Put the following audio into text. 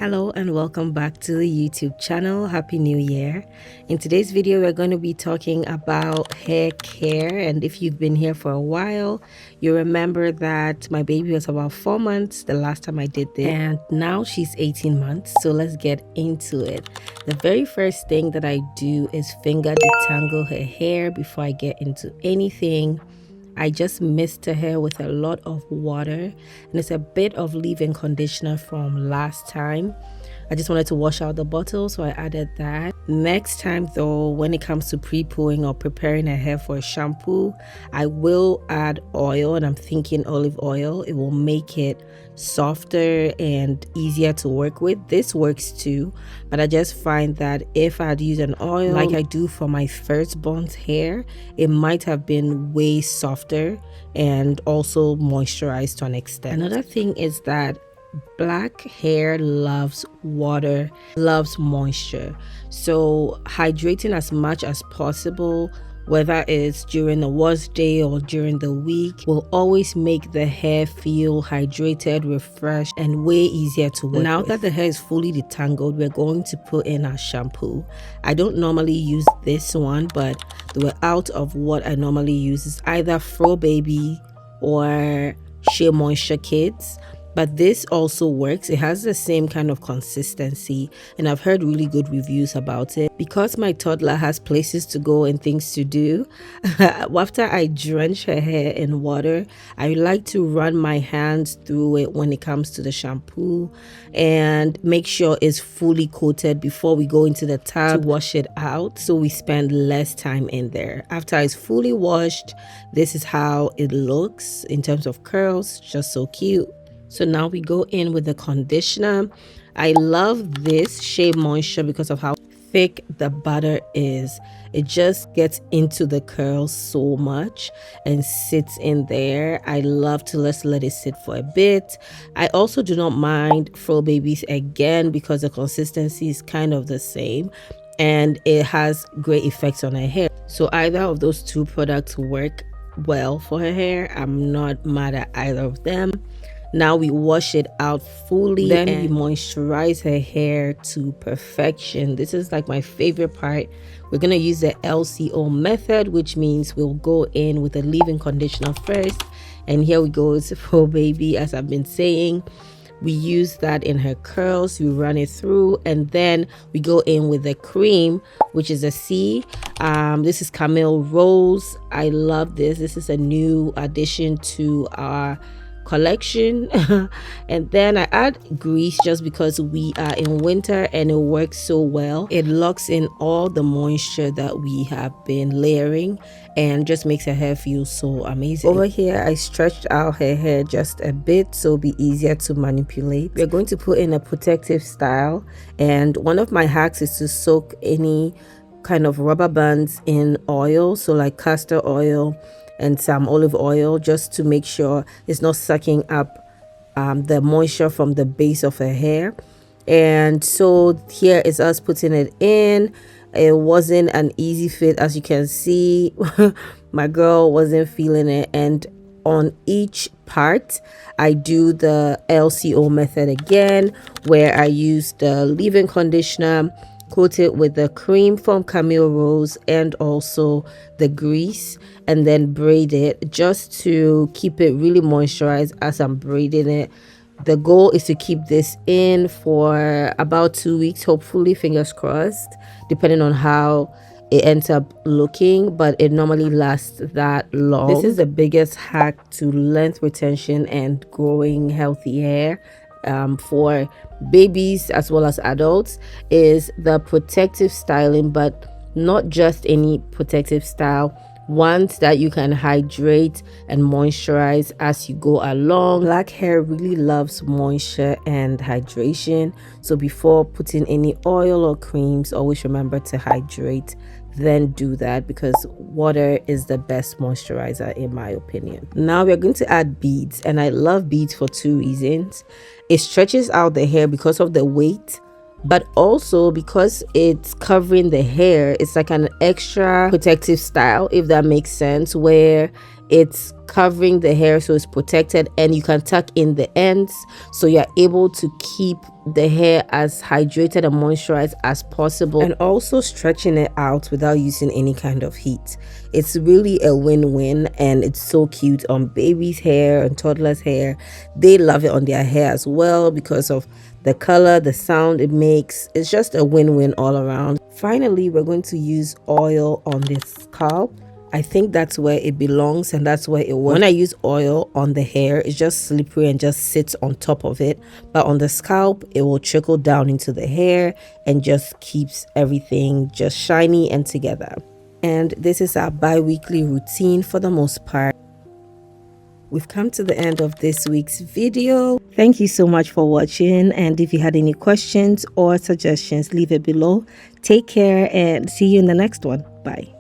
Hello and welcome back to the YouTube channel. Happy New Year. In today's video we're going to be talking about hair care, and if you've been here for a while you remember that my baby was about 4 months the last time I did this, and now she's 18 months. So let's get into it. The very first thing that I do is finger detangle her hair before I get into anything. I just mist her hair with a lot of water, and it's a bit of leave-in conditioner from last time. I just wanted to wash out the bottle, so I added that. Next time though, when it comes to pre-pooing or preparing her hair for a shampoo, I will add oil, and I'm thinking olive oil. It will make it softer and easier to work with. This works too, but I just find that if I'd use an oil like I do for my firstborn's hair, it might have been way softer and also moisturized to an extent. Another thing is that black hair loves water, loves moisture, so hydrating as much as possible, whether it's during a wash day or during the week, will always make the hair feel hydrated, refreshed, and way easier to work with. Now that the hair is fully detangled, we're going to put in our shampoo. I don't normally use this one, but we're out of what I normally use. Is either Fro Baby or SheaMoisture Kids. But this also works. It has the same kind of consistency, and I've heard really good reviews about it. Because my toddler has places to go and things to do, after I drench her hair in water, I like to run my hands through it when it comes to the shampoo and make sure it's fully coated before we go into the tub to wash it out, so we spend less time in there. After it's fully washed, this is how it looks in terms of curls. Just so cute. So now we go in with the conditioner. I love this SheaMoisture because of how thick the butter is. It just gets into the curls so much and sits in there. I love to just let it sit for a bit. I also do not mind Fro Babies again because the consistency is kind of the same and it has great effects on her hair. So either of those two products work well for her hair. I'm not mad at either of them. Now we wash it out fully, then we moisturize her hair to perfection. This is like my favorite part. We're going to use the LCO method, which means we'll go in with a leave-in conditioner first. And here we go, it's Fro Baby, as I've been saying. We use that in her curls, we run it through, and then we go in with the cream, which is a C. This is Camille Rose. I love this. This is a new addition to our collection. And then I add grease just because we are in winter and it works so well. It locks in all the moisture that we have been layering and just makes her hair feel so amazing. Over here I stretched out her hair just a bit so it'll be easier to manipulate. We're going to put in a protective style, and one of my hacks is to soak any kind of rubber bands in oil, so like castor oil and some olive oil, just to make sure it's not sucking up the moisture from the base of her hair. And so here is us putting it in. It wasn't an easy fit, as you can see. My girl wasn't feeling it, and on each part I do the LCO method again, where I use the leave-in conditioner, coat it with the cream from Camille Rose and also the grease, and then braid it just to keep it really moisturized as I'm braiding it. The goal is to keep this in for about 2 weeks, hopefully, fingers crossed, depending on how it ends up looking, but it normally lasts that long. This is the biggest hack to length retention and growing healthy hair for babies as well as adults, is the protective styling, but not just any protective style, ones that you can hydrate and moisturize as you go along. Black hair really loves moisture and hydration, so before putting any oil or creams, always remember to hydrate, then do that, because water is the best moisturizer in my opinion. Now we're going to add beads, and I love beads for two reasons. It stretches out the hair because of the weight, but also because it's covering the hair. It's like an extra protective style, if that makes sense, where it's covering the hair so it's protected, and you can tuck in the ends so you're able to keep the hair as hydrated and moisturized as possible, and also stretching it out without using any kind of heat. It's really a win-win, and it's so cute on baby's hair and toddler's hair. They love it on their hair as well because of the color, the sound it makes. It's just a win-win all around. Finally, we're going to use oil on the scalp. I think that's where it belongs, and that's where it works. When I use oil on the hair, it's just slippery and just sits on top of it. But on the scalp, it will trickle down into the hair and just keeps everything just shiny and together. And this is our bi-weekly routine for the most part. We've come to the end of this week's video. Thank you so much for watching, and if you had any questions or suggestions, leave it below. Take care and see you in the next one. Bye.